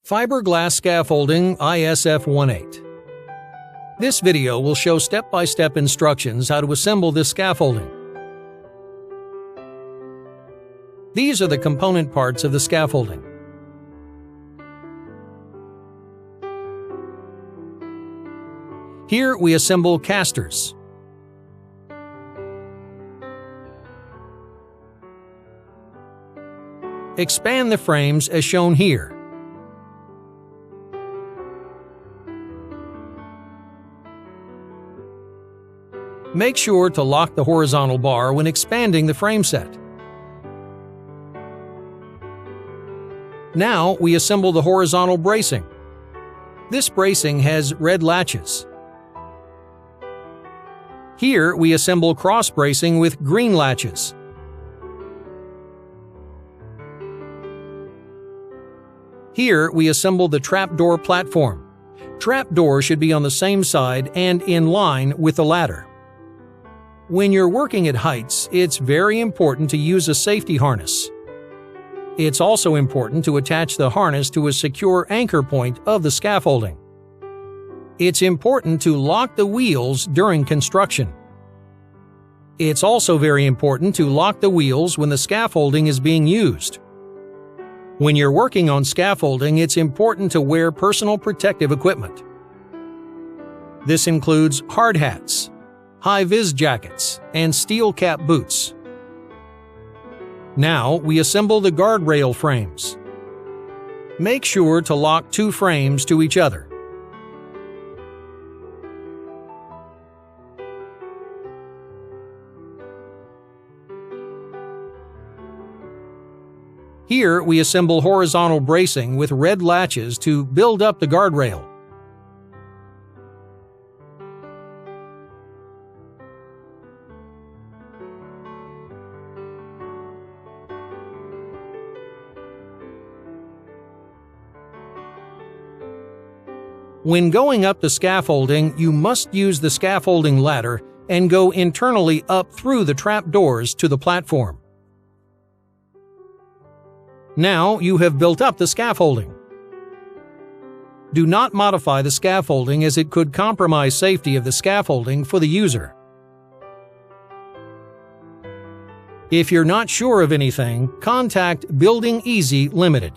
Fiberglass Scaffolding ISF-18. This video will show step-by-step instructions how to assemble this scaffolding. These are the component parts of the scaffolding. Here we assemble casters. Expand the frames as shown here. Make sure to lock the horizontal bar when expanding the frame set. Now we assemble the horizontal bracing. This bracing has red latches. Here we assemble cross bracing with green latches. Here we assemble the trapdoor platform. Trapdoor should be on the same side and in line with the ladder. When you're working at heights, it's very important to use a safety harness. It's also important to attach the harness to a secure anchor point of the scaffolding. It's important to lock the wheels during construction. It's also very important to lock the wheels when the scaffolding is being used. When you're working on scaffolding, it's important to wear personal protective equipment. This includes hard hats, high-vis jackets, and steel cap boots. Now we assemble the guardrail frames. Make sure to lock two frames to each other. Here we assemble horizontal bracing with red latches to build up the guardrail. When going up the scaffolding, you must use the scaffolding ladder and go internally up through the trapdoors to the platform. Now you have built up the scaffolding. Do not modify the scaffolding as it could compromise safety of the scaffolding for the user. If you're not sure of anything, contact Building Easy Limited.